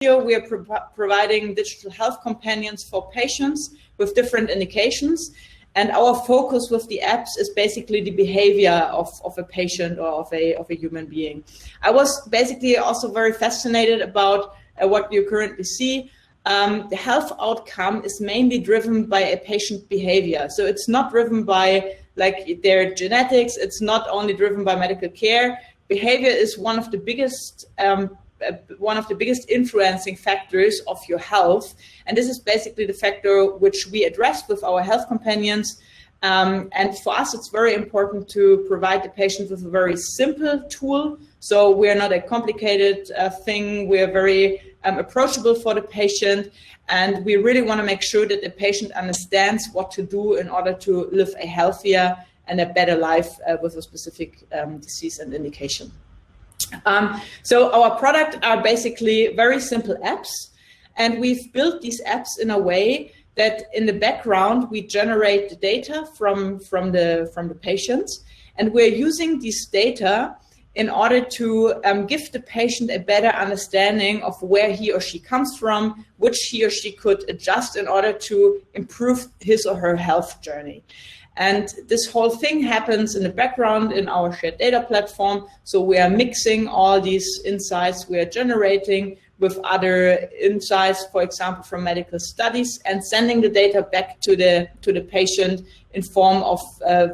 We are providing digital health companions for patients with different indications. And our focus with the apps is basically the behavior of a patient or of a human being. I was basically also very fascinated about what you currently see. The health outcome is mainly driven by a patient behavior. So it's not driven by like their genetics. It's not only driven by medical care. Behavior is one of the biggest influencing factors of your health. And this is basically the factor which we address with our health companions. And for us, it's very important to provide the patient with a very simple tool. So we're not a complicated thing. We're very approachable for the patient. And we really want to make sure that the patient understands what to do in order to live a healthier and a better life with a specific disease and indication. So our products are basically very simple apps, and we've built these apps in a way that in the background we generate the data from the patients, and we're using this data in order to give the patient a better understanding of where he or she comes from, which he or she could adjust in order to improve his or her health journey. And this whole thing happens in the background in our shared data platform. So we are mixing all these insights we are generating with other insights, for example, from medical studies, and sending the data back to the patient in form of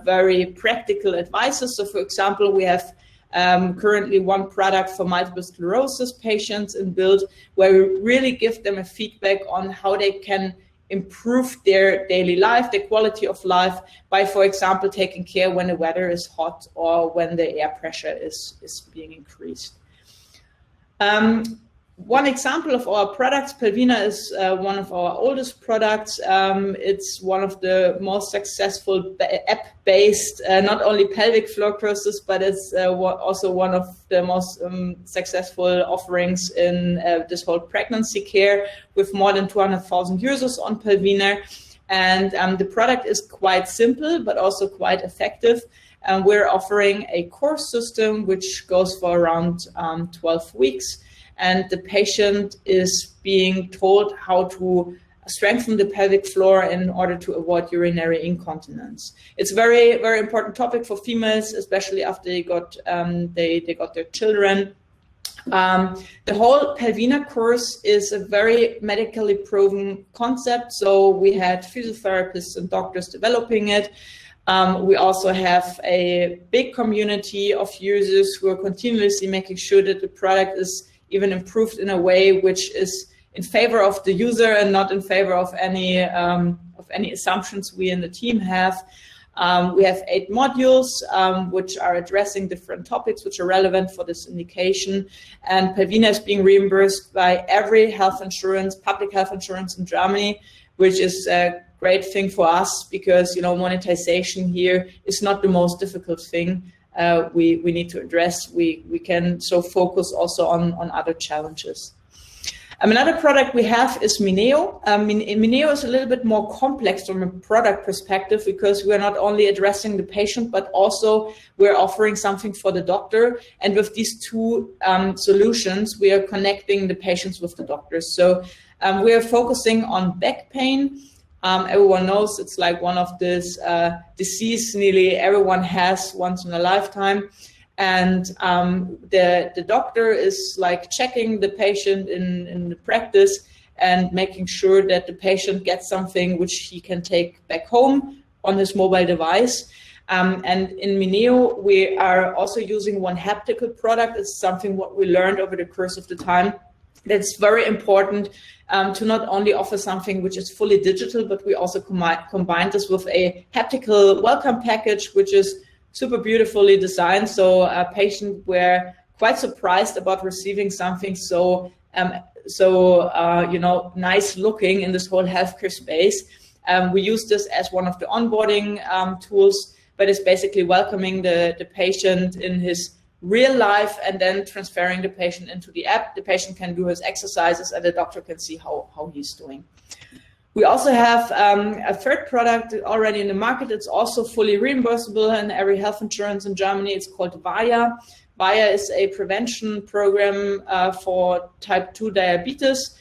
very practical advices. So for example, we have currently one product for multiple sclerosis patients in build, where we really give them a feedback on how they can improve their daily life, their quality of life, by, for example, taking care when the weather is hot or when the air pressure is being increased. One example of our products, Pelvina is one of our oldest products. It's one of the most successful app-based, not only pelvic floor process, but it's also one of the most successful offerings in this whole pregnancy care, with more than 200,000 users on Pelvina. And the product is quite simple, but also quite effective. We're offering a course system which goes for around 12 weeks. And the patient is being told how to strengthen the pelvic floor in order to avoid urinary incontinence. It's a very, very important topic for females, especially after they got their children. The whole Pelvina course is a very medically proven concept. So we had physiotherapists and doctors developing it. We also have a big community of users who are continuously making sure that the product is even improved in a way which is in favor of the user and not in favor of any assumptions we in the team have. We have 8 modules which are addressing different topics which are relevant for this indication. And Pelvina is being reimbursed by every health insurance, public health insurance in Germany, which is a great thing for us because, you know, monetization here is not the most difficult thing. We need to address. We can so focus also on other challenges. Another product we have is Mineo. Mineo is a little bit more complex from a product perspective because we're not only addressing the patient, but also we're offering something for the doctor. And with these two solutions, we are connecting the patients with the doctors. So we are focusing on back pain. Everyone knows it's like one of these disease nearly everyone has once in a lifetime. And the doctor is like checking the patient in the practice and making sure that the patient gets something which he can take back home on his mobile device. And in Mineo, we are also using one haptical product. It's something what we learned over the course of the time. That's very important to not only offer something which is fully digital, but we also combine this with a haptical welcome package, which is super beautifully designed. So patients were quite surprised about receiving something so nice looking in this whole healthcare space. We use this as one of the onboarding tools, but it's basically welcoming the patient in his real life and then transferring the patient into the app. The patient can do his exercises and the doctor can see how he's doing. We also have a third product already in the market. It's also fully reimbursable in every health insurance in Germany. It's called Vaya. VIA is a prevention program for type 2 diabetes.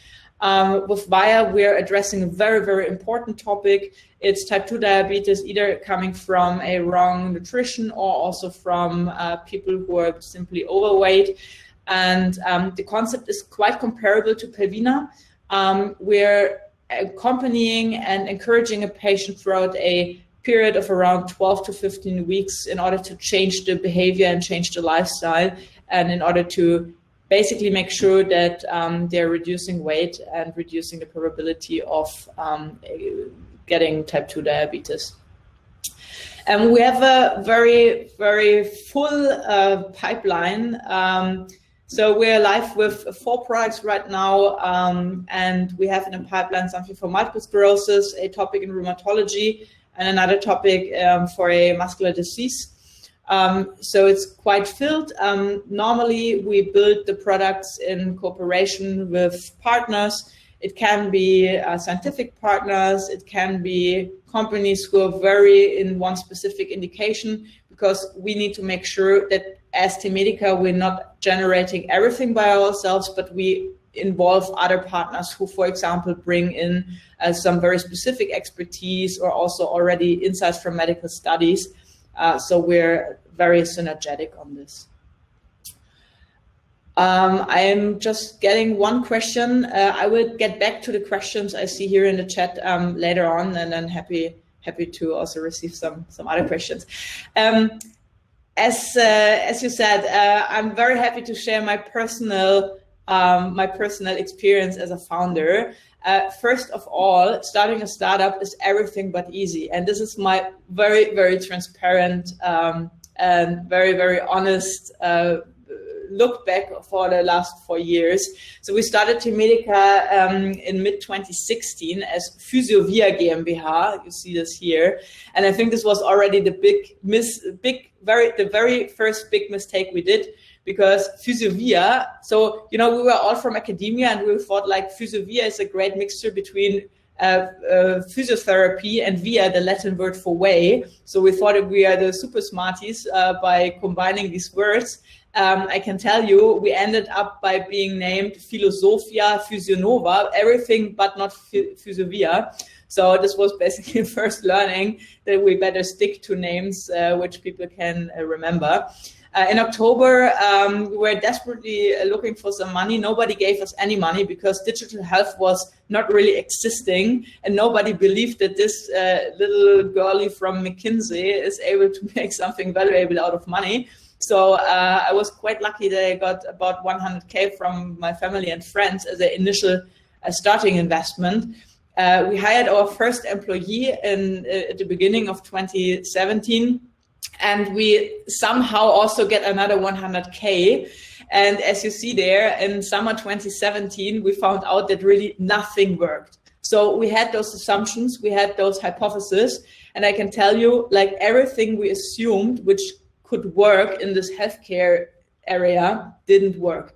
With VIA, we're addressing a very, very important topic. It's type 2 diabetes, either coming from a wrong nutrition or also from people who are simply overweight. And the concept is quite comparable to Pelvina. We're accompanying and encouraging a patient throughout a period of around 12 to 15 weeks in order to change the behavior and change the lifestyle, and in order to basically make sure that they're reducing weight and reducing the probability of getting type 2 diabetes. And we have a very, very full pipeline. So we're live with 4 products right now, and we have in the pipeline something for multiple sclerosis, a topic in rheumatology, and another topic for a muscular disease. So it's quite filled. Normally, we build the products in cooperation with partners. It can be scientific partners. It can be companies who are very in one specific indication, because we need to make sure that as Temedica, we're not generating everything by ourselves, but we involve other partners who, for example, bring in some very specific expertise or also already insights from medical studies. So we're very synergetic on this. I am just getting one question. I will get back to the questions I see here in the chat later on, and then happy to also receive some other questions. As you said, I'm very happy to share my personal experience as a founder. First of all, starting a startup is everything but easy, and this is my very, very transparent and very, very honest look back for the last 4 years. So we started Temedica in mid-2016 as Physiovia GmbH. You see this here, and I think this was already the very first big mistake we did, because Physiovia. So we were all from academia, and we thought like Physiovia is a great mixture between physiotherapy and via, the Latin word for way. So we thought that we are the super smarties by combining these words. I can tell you, we ended up by being named Philosophia Physionova, everything but not Physiovia. So this was basically the first learning that we better stick to names which people can remember. In October, we were desperately looking for some money. Nobody gave us any money because digital health was not really existing, and nobody believed that this little girlie from McKinsey is able to make something valuable out of money. So I was quite lucky that I got about 100K from my family and friends as an initial starting investment. We hired our first employee at the beginning of 2017. And we somehow also get another 100K. And as you see there, in summer 2017, we found out that really nothing worked. So we had those assumptions, we had those hypotheses, and I can tell you, like, everything we assumed which could work in this healthcare area didn't work.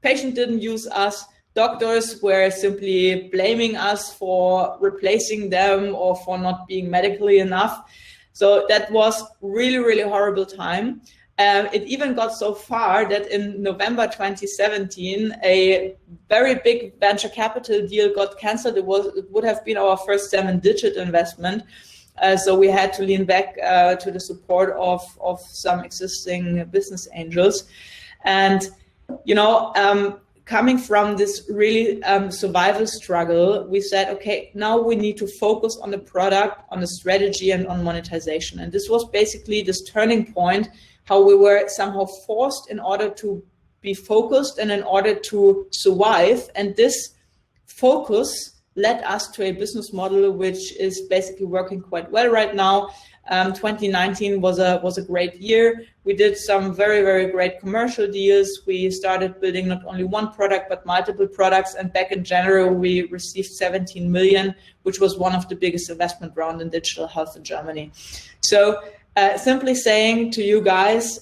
Patient didn't use us. Doctors were simply blaming us for replacing them or for not being medically enough. So that was really, really horrible time. It even got so far that in November 2017, a very big venture capital deal got canceled. It would have been our first 7-digit investment. So we had to lean back to the support of some existing business angels. And, coming from this really survival struggle, we said, okay, now we need to focus on the product, on the strategy, and on monetization. And this was basically this turning point, how we were somehow forced in order to be focused and in order to survive. And this focus led us to a business model which is basically working quite well right now. 2019 was a great year. We did some very, very great commercial deals. We started building not only one product, but multiple products. And back in January, we received 17 million, which was one of the biggest investment rounds in digital health in Germany. So simply saying to you guys,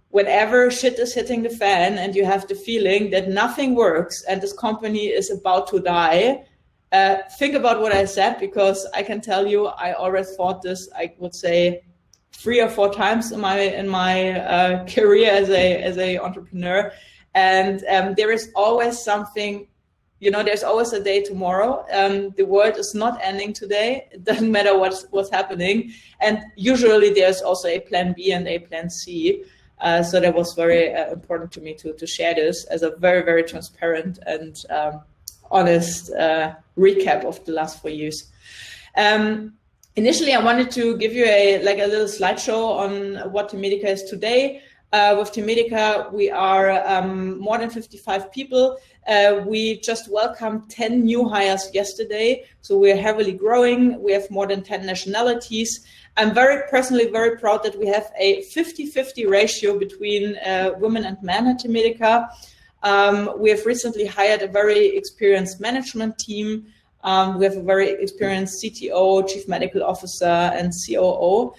whenever shit is hitting the fan and you have the feeling that nothing works and this company is about to die, think about what I said, because I can tell you, I always thought this, I would say 3 or 4 times in my career as a entrepreneur, and there is always something. There's always a day tomorrow. The world is not ending today. It doesn't matter what's happening, and usually there's also a plan B and a plan C. So that was very important to me to share this as a very, very transparent and honest recap of the last 4 years. Initially, I wanted to give you a little slideshow on what Temedica is today. With Temedica, we are more than 55 people. We just welcomed 10 new hires yesterday, so we're heavily growing. We have more than 10 nationalities. I'm personally very proud that we have a 50-50 ratio between women and men at Temedica. We have recently hired a very experienced management team. We have a very experienced CTO, Chief Medical Officer, and COO.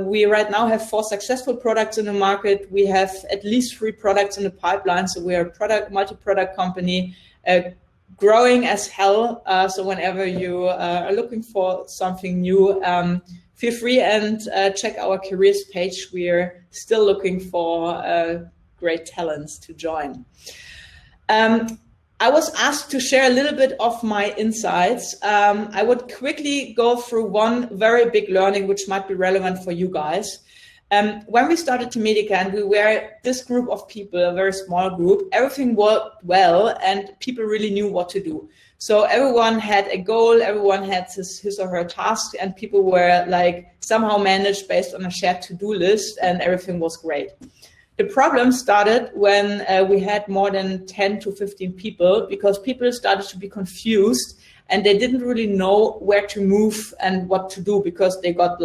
We right now have 4 successful products in the market. We have at least 3 products in the pipeline, so we are a multi-product company, growing as hell. So whenever you are looking for something new, feel free and check our careers page. We're still looking for great talents to join. I was asked to share a little bit of my insights. I would quickly go through one very big learning which might be relevant for you guys. When we started Temedica and we were this group of people, a very small group, everything worked well and people really knew what to do. So everyone had a goal, everyone had his or her task, and people were somehow managed based on a shared to-do list, and everything was great. The problem started when we had more than 10 to 15 people, because people started to be confused and they didn't really know where to move and what to do, because they got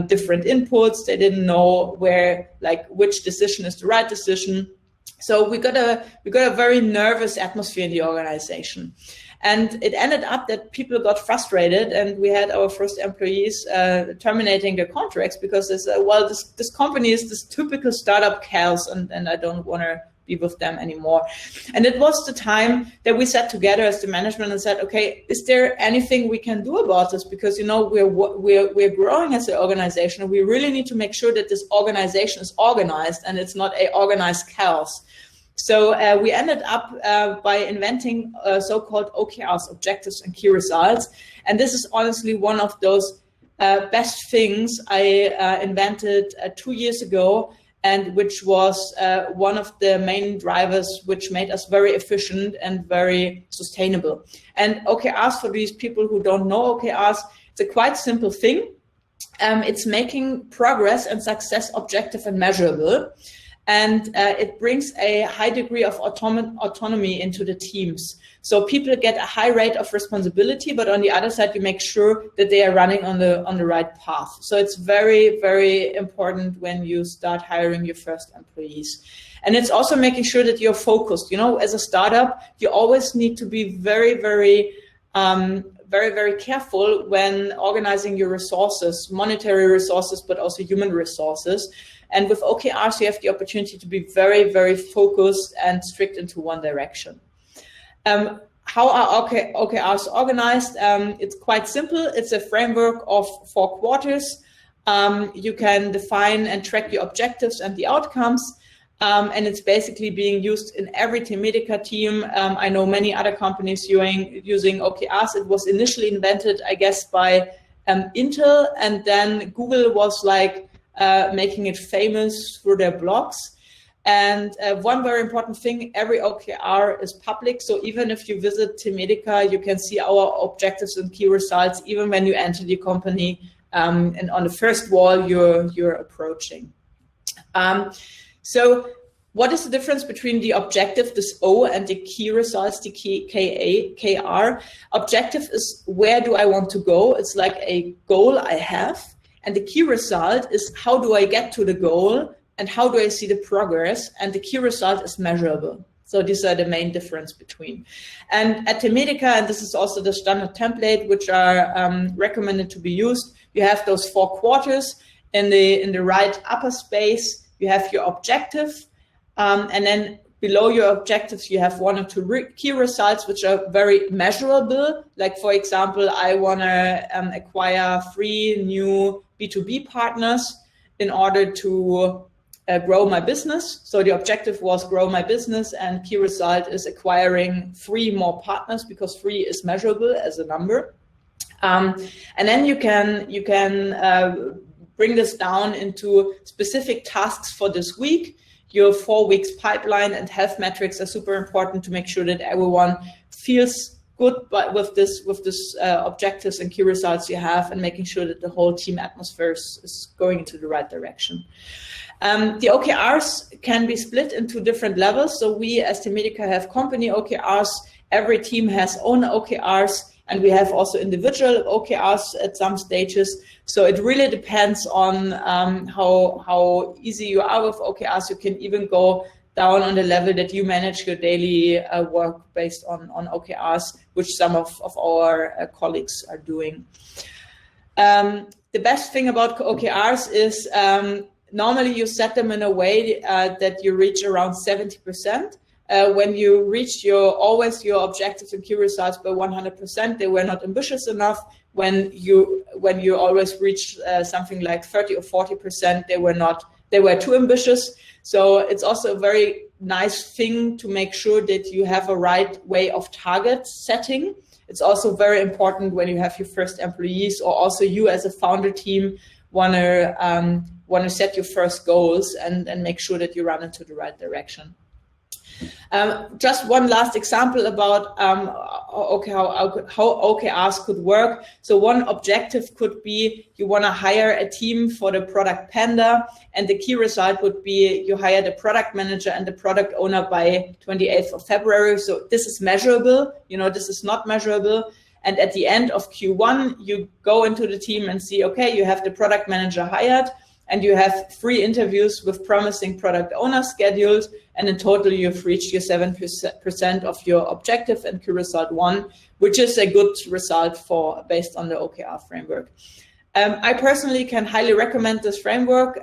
different inputs. They didn't know which decision is the right decision. So we got a very nervous atmosphere in the organization. And it ended up that people got frustrated, and we had our first employees terminating their contracts because they said, well, this company is this typical startup chaos, and I don't want to be with them anymore. And it was the time that we sat together as the management and said, okay, is there anything we can do about this? Because, we're growing as an organization, and we really need to make sure that this organization is organized and it's not a organized chaos. So we ended up by inventing so-called OKRs, objectives and key results. And this is honestly one of those best things I invented 2 years ago, and which was one of the main drivers which made us very efficient and very sustainable. And OKRs, for these people who don't know OKRs, it's a quite simple thing. It's making progress and success objective and measurable. And it brings a high degree of autonomy into the teams. So people get a high rate of responsibility, but on the other side, you make sure that they are running on the right path. So it's very, very important when you start hiring your first employees. And it's also making sure that you're focused. As a startup, you always need to be very, very careful when organizing your resources, monetary resources, but also human resources. And with OKRs, you have the opportunity to be very, very focused and strict into one direction. How are OKRs organized? It's quite simple. It's a framework of 4 quarters. You can define and track your objectives and the outcomes. And it's basically being used in every Temedica team. I know many other companies using OKRs. It was initially invented, I guess, by Intel, and then Google was making it famous through their blogs. And one very important thing, every OKR is public. So even if you visit Temedica, you can see our objectives and key results, even when you enter the company and on the first wall you're approaching. So what is the difference between the objective, this O, and the key results, the KR? Objective is where do I want to go? It's like a goal I have. And the key result is how do I get to the goal and how do I see the progress? And the key result is measurable. So these are the main difference between. And at Temedica, and this is also the standard template, which are recommended to be used, you have those 4 quarters. In the right upper space, you have your objective. And then below your objectives, you have 1 or 2 key results, which are very measurable. Like, for example, I want to acquire 3 new B2B partners in order to grow my business. So the objective was grow my business, and key result is acquiring 3 more partners, because 3 is measurable as a number. And then you can bring this down into specific tasks for this week. Your 4 weeks pipeline and health metrics are super important to make sure that everyone feels good, but with this objectives and key results you have, and making sure that the whole team atmosphere is going into the right direction. The OKRs can be split into different levels. So we as Temedica have company OKRs. Every team has own OKRs, and we have also individual OKRs at some stages. So it really depends on how easy you are with OKRs. You can even go down on the level that you manage your daily work based on OKRs, which some of our colleagues are doing. The best thing about OKRs is normally you set them in a way that you reach around 70%. When you reach your objectives and key results by 100%, they were not ambitious enough. When you always reach something like 30 or 40%, they were too ambitious. So it's also a very nice thing to make sure that you have a right way of target setting. It's also very important when you have your first employees, or also you as a founder team want to set your first goals and make sure that you run into the right direction. Just one last example about how OKRs could work. So one objective could be you want to hire a team for the product Panda, and the key result would be you hire the product manager and the product owner by 28th of February. So this is measurable. This is not measurable. And at the end of Q1, you go into the team and see, okay, you have the product manager hired, and you have 3 interviews with promising product owners scheduled, and in total you've reached your 7% of your objective and key result 1, which is a good result based on the OKR framework. I personally can highly recommend this framework.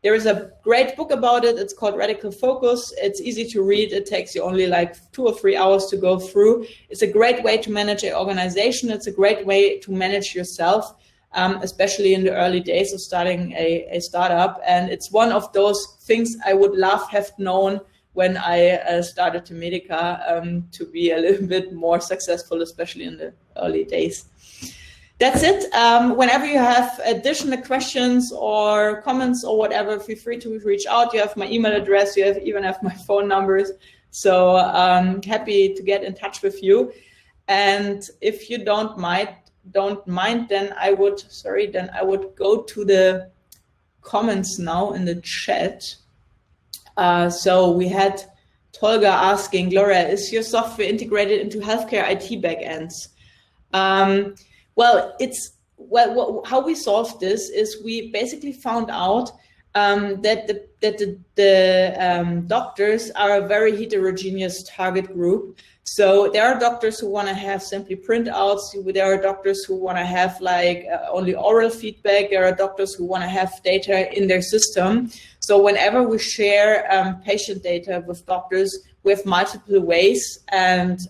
There is a great book about it. It's called Radical Focus. It's easy to read. It takes you only like 2 or 3 hours to go through. It's a great way to manage an organization. It's a great way to manage yourself, especially in the early days of starting a startup. And it's one of those things I would love have known when I started Temedica to be a little bit more successful, especially in the early days. That's it. Whenever you have additional questions or comments or whatever, feel free to reach out. You have my email address. You even have my phone numbers. So happy to get in touch with you. And if you don't mind, then I would go to the comments now in the chat. So we had Tolga asking, Gloria, is your software integrated into healthcare IT backends? How we solved this is we basically found out that the doctors are a very heterogeneous target group. So there are doctors who want to have simply printouts. There are doctors who want to have only oral feedback. There are doctors who want to have data in their system. So whenever we share patient data with doctors, we have multiple ways. And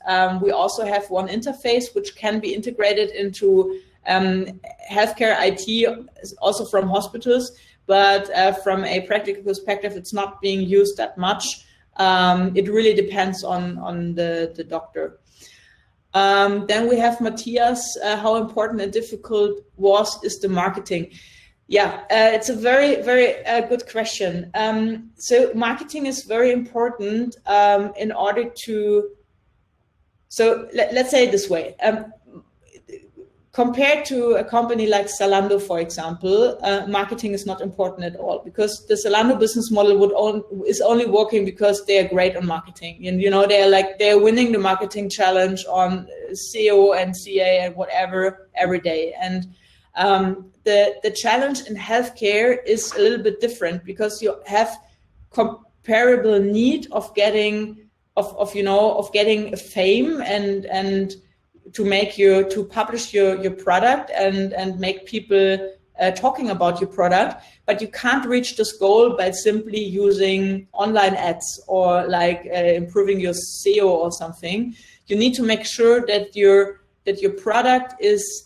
we also have one interface which can be integrated into healthcare IT, also from hospitals. But from a practical perspective, it's not being used that much. It really depends on the doctor. Then we have Matthias, how important and difficult is the marketing? Yeah, it's a very, very good question. So marketing is very important in order to, so let's say it this way. Compared to a company like Zalando, for example, marketing is not important at all, because the Zalando business model is only working because they are great on marketing. And they're winning the marketing challenge on SEO and CA and whatever every day. And the challenge in healthcare is a little bit different, because you have comparable need of getting fame and to publish your product and make people talking about your product, but you can't reach this goal by simply using online ads or like improving your SEO or something. You need to make sure that your product is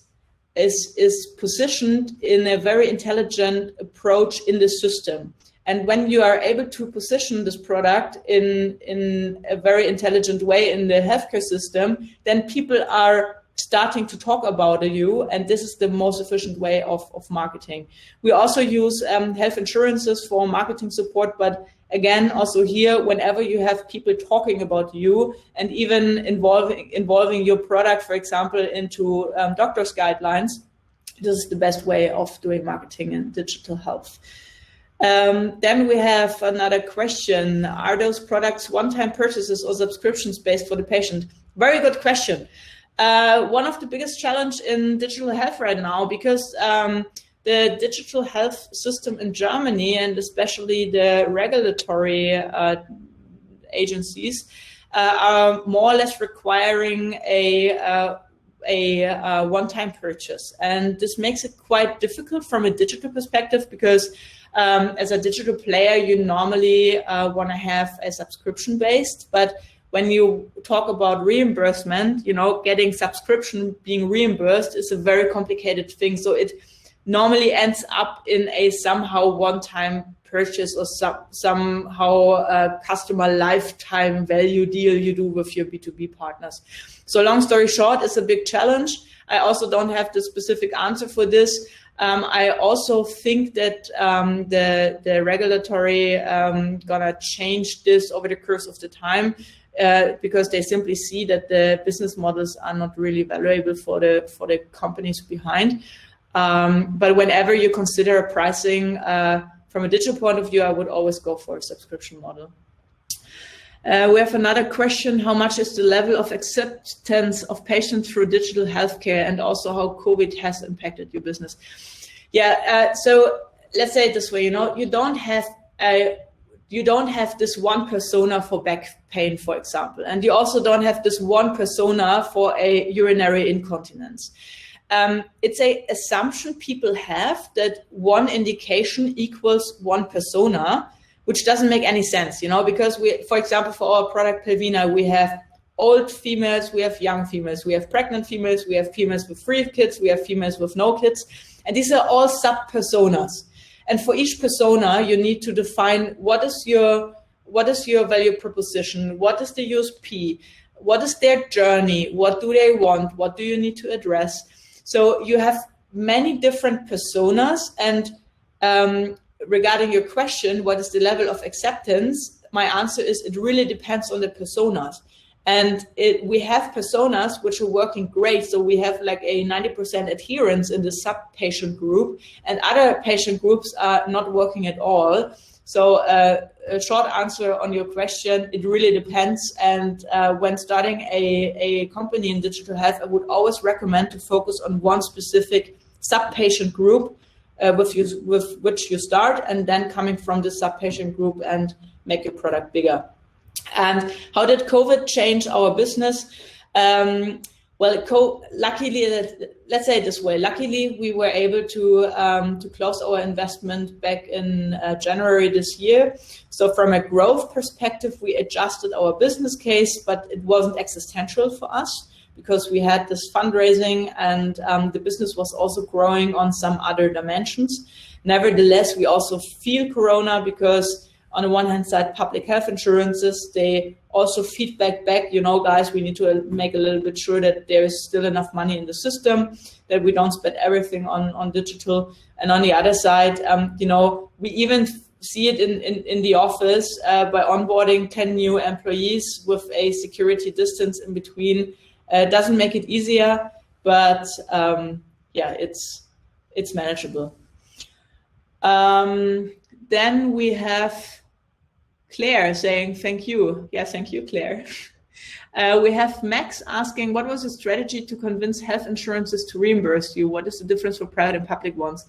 positioned in a very intelligent approach in the system. And when you are able to position this product in a very intelligent way in the healthcare system, then people are starting to talk about you, and this is the most efficient way of marketing. We also use health insurances for marketing support, but again, also here, whenever you have people talking about you and even involving your product, for example, into doctors' guidelines, this is the best way of doing marketing in digital health. Then we have another question. Are those products one-time purchases or subscriptions based for the patient? Very good question. One of the biggest challenge in digital health right now, because the digital health system in Germany, and especially the regulatory agencies, are more or less requiring a one-time purchase. And this makes it quite difficult from a digital perspective, because as a digital player, you normally want to have a subscription based, but when you talk about reimbursement, getting subscription being reimbursed is a very complicated thing. So it normally ends up in a somehow one-time purchase or somehow customer lifetime value deal you do with your B2B partners. So long story short, it's a big challenge. I also don't have the specific answer for this. I also think that the regulatory gonna change this over the course of the time, because they simply see that the business models are not really valuable for the companies behind. But whenever you consider pricing from a digital point of view, I would always go for a subscription model. We have another question. How much is the level of acceptance of patients through digital healthcare, and also how COVID has impacted your business? Yeah, so let's say it this way, you don't have this one persona for back pain, for example, and you also don't have this one persona for a urinary incontinence. It's an assumption people have that one indication equals one persona, which doesn't make any sense, because we, for example, for our product Pelvina, we have old females, we have young females, we have pregnant females, we have females with 3 kids, we have females with no kids, and these are all sub-personas. And for each persona, you need to define what is your value proposition, what is the USP, what is their journey, what do they want, what do you need to address. So you have many different personas, and regarding your question, what is the level of acceptance? My answer is it really depends on the personas. And we have personas which are working great. So we have like a 90% adherence in the sub-patient group, and other patient groups are not working at all. So a short answer on your question, it really depends. And when starting a company in digital health, I would always recommend to focus on one specific sub-patient group with which you start, and then coming from the sub-patient group and make your product bigger. And how did COVID change our business? Well, luckily, let's say it this way, luckily we were able to close our investment back in January this year. So from a growth perspective, we adjusted our business case, but it wasn't existential for us because we had this fundraising, and the business was also growing on some other dimensions. Nevertheless, we also feel Corona because on the one hand side, public health insurances, they also feedback back, guys, we need to make a little bit sure that there is still enough money in the system, that we don't spend everything on digital. And on the other side, we even see it in the office by onboarding 10 new employees with a security distance in between. Doesn't make it easier, but it's manageable. Then we have Claire saying, thank you. Yeah, thank you, Claire. We have Max asking, what was the strategy to convince health insurances to reimburse you? What is the difference for private and public ones?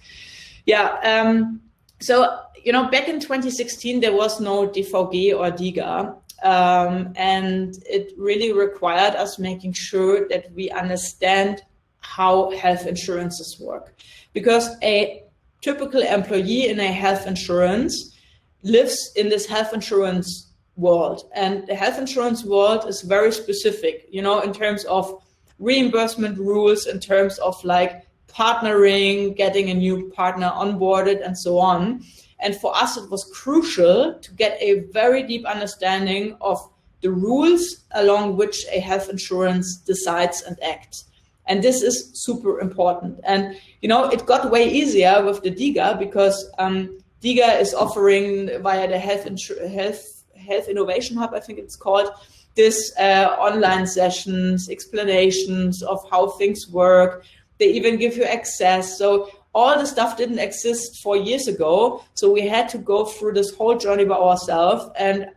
Yeah, so, back in 2016, there was no DVG or DIGA. And it really required us making sure that we understand how health insurances work. Because a typical employee in a health insurance lives in this health insurance world. And the health insurance world is very specific, you know, in terms of reimbursement rules, in terms of like partnering, getting a new partner onboarded, and so on. And for us, it was crucial to get a very deep understanding of the rules along which a health insurance decides and acts. And this is super important. And, you know, it got way easier with the DIGA because DIGA is offering via the Health Innovation Hub, I think it's called, this online sessions, explanations of how things work. They even give you access. So all the stuff didn't exist 4 years ago. So we had to go through this whole journey by ourselves. And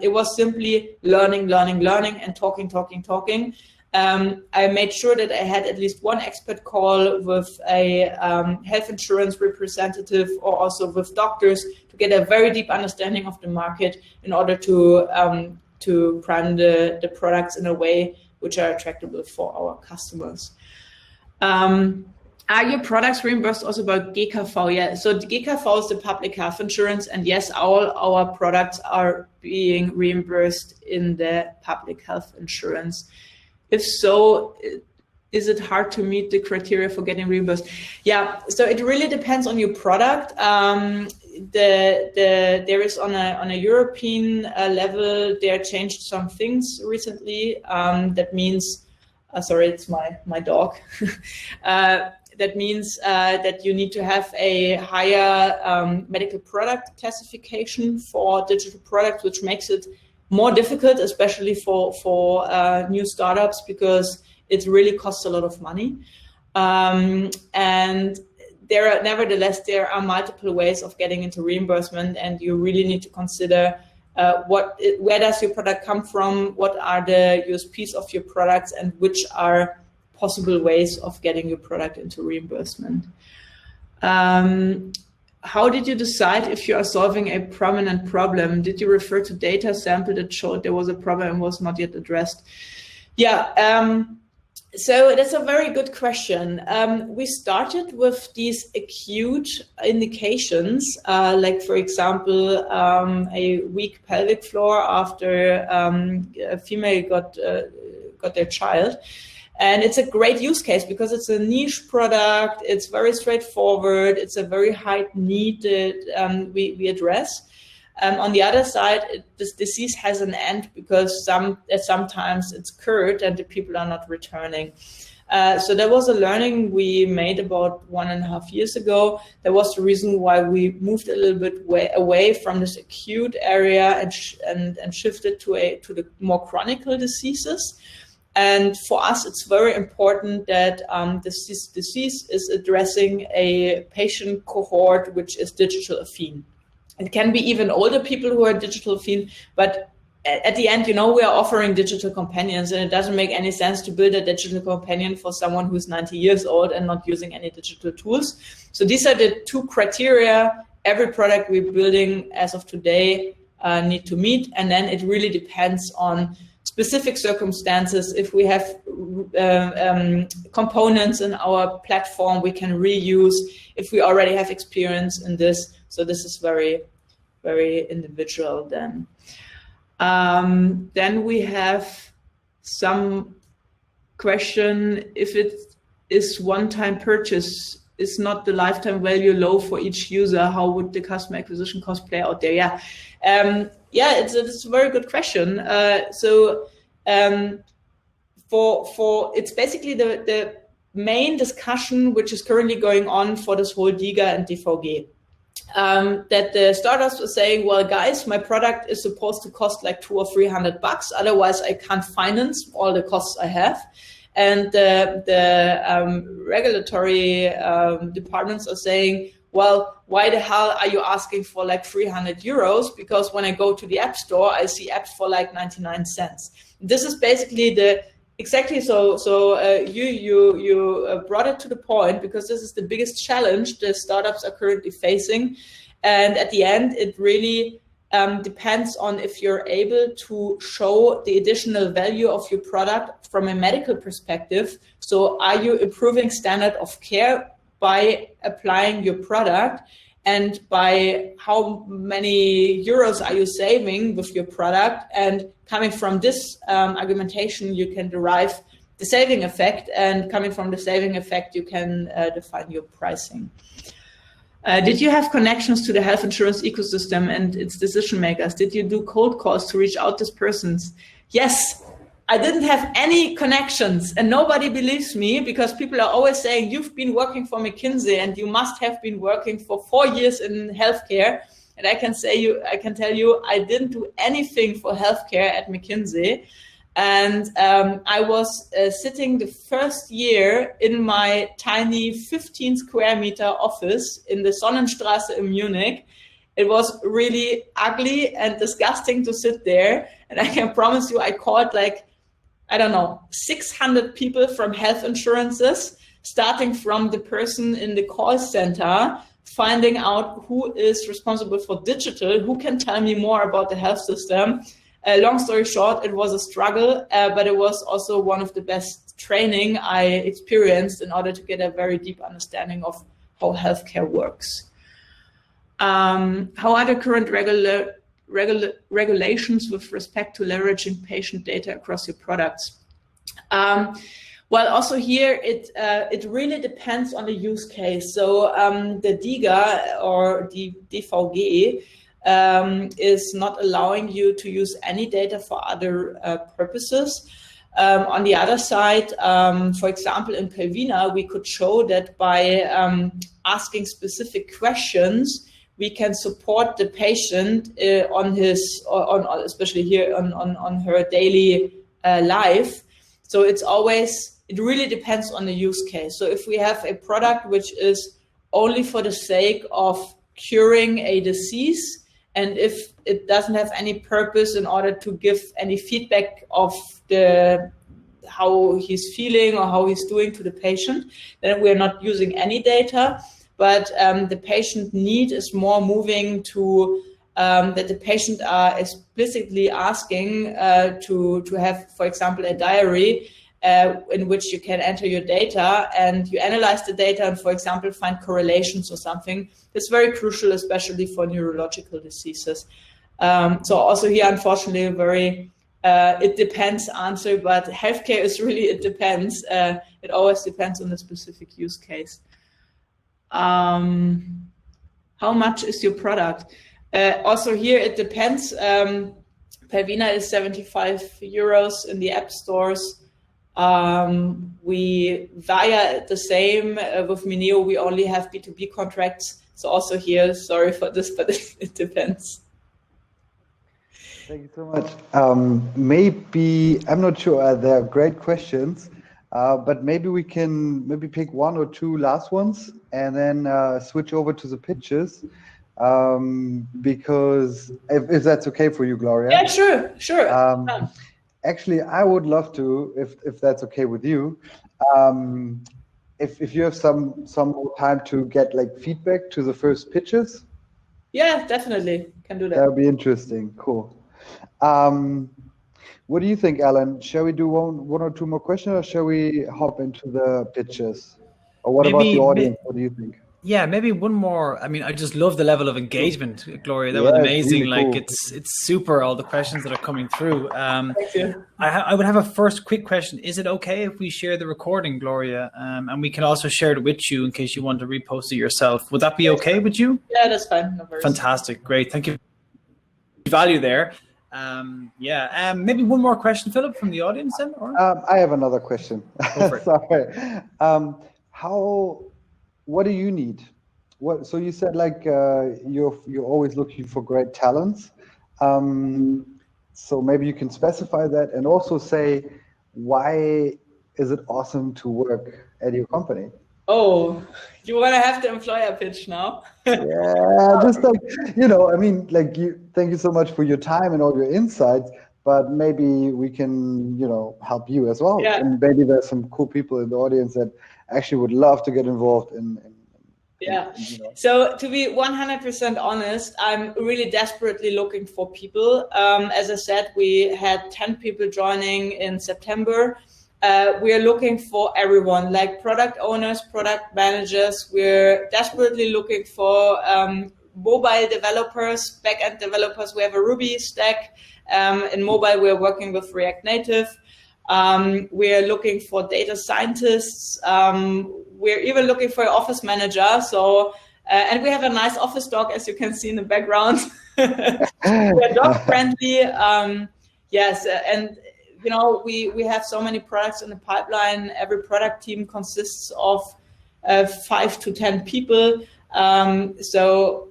it was simply learning, and talking. I made sure that I had at least one expert call with a health insurance representative or also with doctors to get a very deep understanding of the market in order to prime the products in a way which are attractive for our customers. Are your products reimbursed also by GKV? Yeah, so the GKV is the public health insurance, and yes, all our products are being reimbursed in the public health insurance. If so, is it hard to meet the criteria for getting reimbursed? Yeah, so it really depends on your product. There is on a European level, they changed some things recently. That means, sorry, it's my dog. That means that you need to have a higher medical product classification for digital products, which makes it more difficult, especially for new startups, because it really costs a lot of money. And nevertheless, there are multiple ways of getting into reimbursement, and you really need to consider where does your product come from, what are the USPs of your products, and which are possible ways of getting your product into reimbursement. How did you decide if you are solving a prominent problem? Did you refer to data sample that showed there was a problem and was not yet addressed? Yeah, so that's a very good question. We started with these acute indications, like for example, a weak pelvic floor after a female got their child. And it's a great use case because it's a niche product. It's very straightforward. It's a very high need that we address. On the other side, this disease has an end because sometimes it's cured and the people are not returning. So there was a learning we made about 1.5 years ago. That was the reason why we moved a little bit away from this acute area and shifted to the more chronic diseases. And for us, it's very important that this disease is addressing a patient cohort which is digital affine. It can be even older people who are digital affine, but at the end, you know, we are offering digital companions, and it doesn't make any sense to build a digital companion for someone who's 90 years old and not using any digital tools. So these are the two criteria every product we're building as of today need to meet, and then it really depends on specific circumstances. If we have components in our platform we can reuse, if we already have experience in this. So this is very, very individual then. Then we have some question, if it is one-time purchase, is not the lifetime value low for each user? How would the customer acquisition cost play out there? Yeah. Yeah, it's a very good question. It's basically the main discussion which is currently going on for this whole DIGA and DVG. That the startups are saying, well, guys, my product is supposed to cost like $200 or $300, otherwise I can't finance all the costs I have. And the regulatory departments are saying, well, why the hell are you asking for like 300 euros? Because when I go to the App Store, I see apps for like 99 cents. This is basically exactly so. You brought it to the point, because this is the biggest challenge the startups are currently facing. And at the end, it really depends on if you're able to show the additional value of your product from a medical perspective. So are you improving standard of care by applying your product, and by how many euros are you saving with your product. And coming from this argumentation, you can derive the saving effect, and coming from the saving effect, you can define your pricing. Did you have connections to the health insurance ecosystem and its decision makers? Did you do cold calls to reach out to persons? Yes, I didn't have any connections, and nobody believes me, because people are always saying, you've been working for McKinsey and you must have been working for 4 years in healthcare. And I can tell you, I didn't do anything for healthcare at McKinsey. And I was sitting the first year in my tiny 15 square meter office in the Sonnenstraße in Munich. It was really ugly and disgusting to sit there. And I can promise you, I called 600 people from health insurances, starting from the person in the call center, finding out who is responsible for digital, who can tell me more about the health system. Long story short, it was a struggle, but it was also one of the best training I experienced in order to get a very deep understanding of how healthcare works. How are the current regulations with respect to leveraging patient data across your products? Well, also here, it really depends on the use case. So the DIGA or the DVG is not allowing you to use any data for other purposes. On the other side, for example, in Pelvina, we could show that by asking specific questions, we can support the patient especially here on her daily life. So it really depends on the use case. So if we have a product which is only for the sake of curing a disease, and if it doesn't have any purpose in order to give any feedback of how he's feeling or how he's doing to the patient, then we're not using any data. But the patient need is more moving to that the patient are explicitly asking to have, for example, a diary in which you can enter your data and you analyze the data and, for example, find correlations or something. It's very crucial, especially for neurological diseases. So also here, unfortunately, a very it depends answer, but healthcare is really, it depends. It always depends on the specific use case. How much is your product? Also here, it depends. Pelvina is 75 euros in the app stores. We via the same with Mineo, we only have B2B contracts. So also here, sorry for this, but it depends. Thank you so much. Maybe, I'm not sure, they're great questions, but maybe we can pick 1 or 2 last ones and then switch over to the pitches. Because if that's okay for you, Gloria. Yeah, sure. Actually, I would love to, if that's okay with you, if you have some more time to get feedback to the first pitches. Yeah, definitely can do that. That would be interesting. Cool. What do you think, Alan? Shall we do one or 2 more questions, or shall we hop into the pitches? Or what about the audience? What do you think? Yeah, maybe one more. I mean, I just love the level of engagement, Gloria. That was amazing. Really cool. It's super, all the questions that are coming through. Thank you. I would have a first quick question. Is it okay if we share the recording, Gloria? And we can also share it with you in case you want to repost it yourself. Would that be okay with you? Yeah, that's fine. No worries. Fantastic. Great. Thank you. Value there. Maybe one more question, Philip, from the audience then? Or? I have another question. Go for it. Sorry. What do you need? So you said you're always looking for great talents. So maybe you can specify that and also say, why is it awesome to work at your company? Oh, you want to have the employer pitch now? Yeah, just thank you so much for your time and all your insights, but maybe we can, help you as well. Yeah. And maybe there's some cool people in the audience that actually would love to get involved in So to be 100% honest, I'm really desperately looking for people. As I said, we had 10 people joining in September. we are looking for everyone, like product owners, product managers. We're desperately looking for mobile developers, backend developers. We have a Ruby stack. In mobile, we're working with React Native. We're looking for data scientists. We're even looking for an office manager. So, and we have a nice office dog, as you can see in the background. We're dog friendly. Yes, and you know, we have so many products in the pipeline. Every product team consists of 5 to 10 people. So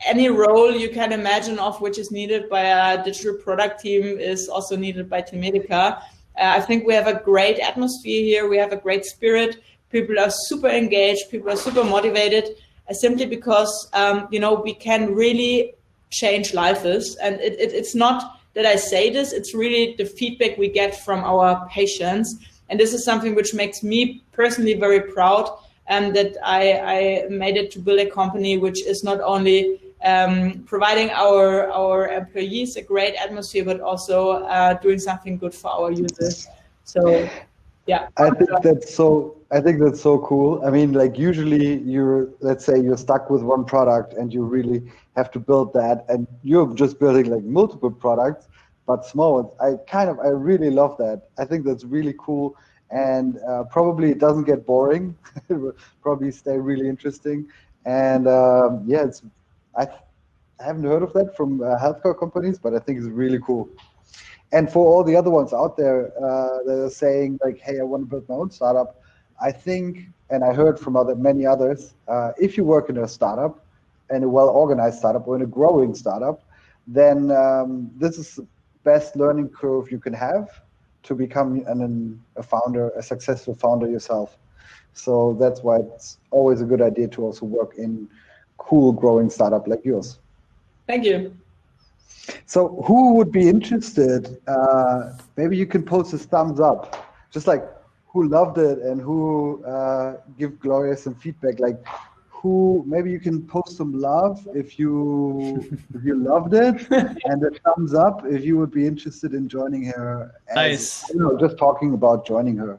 any role you can imagine of which is needed by a digital product team is also needed by Temedica. I think we have a great atmosphere here. We have a great spirit. People are super engaged. People are super motivated, simply because, you know, we can really change lives. And it's not that I say this, it's really the feedback we get from our patients. And this is something which makes me personally very proud, that I made it to build a company which is not only providing our employees a great atmosphere, but also doing something good for our users. So, yeah. I think that's so cool. I mean, like usually let's say you're stuck with one product and you really have to build that, and you're just building like multiple products, but small ones. I really love that. I think that's really cool. And probably it doesn't get boring. It will probably stay really interesting. And yeah, I haven't heard of that from healthcare companies, but I think it's really cool. And for all the other ones out there that are saying like, hey, I want to build my own startup, I think, and I heard from many others, if you work in a startup, and a well-organized startup or in a growing startup, then this is the best learning curve you can have to become a founder, a successful founder yourself. So that's why it's always a good idea to also work in cool growing startup like yours. Thank you. So who would be interested? Maybe you can post a thumbs up, just like who loved it and who give Gloria some feedback. Like who, maybe you can post some love if you loved it, and a thumbs up if you would be interested in joining her. Nice. You know, just talking about joining her.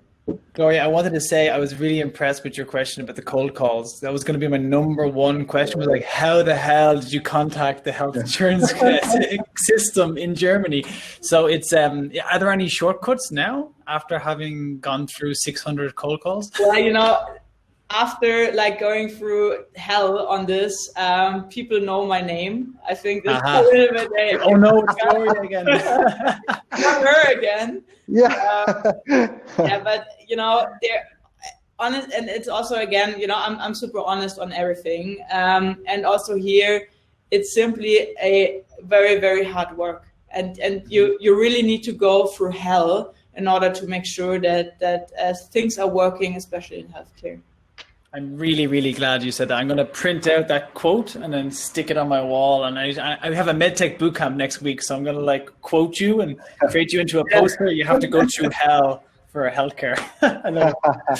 Gloria, I wanted to say I was really impressed with your question about the cold calls. That was going to be my number one question, was like, how the hell did you contact the health insurance system in Germany? So it's, are there any shortcuts now after having gone through 600 cold calls? Well, you know, after like going through hell on this, people know my name. I think this is a little bit. Oh no, it's Gloria again. Not her again. Yeah. Yeah, but you know, they're honest, and it's also again, you know, I'm super honest on everything. And also here, it's simply a very, very hard work, and you really need to go through hell in order to make sure that things are working, especially in healthcare. I'm really, really glad you said that. I'm going to print out that quote and then stick it on my wall. And I have a MedTech bootcamp next week, so I'm going to like quote you and create you into a poster. You have to go through hell for a healthcare. I love it.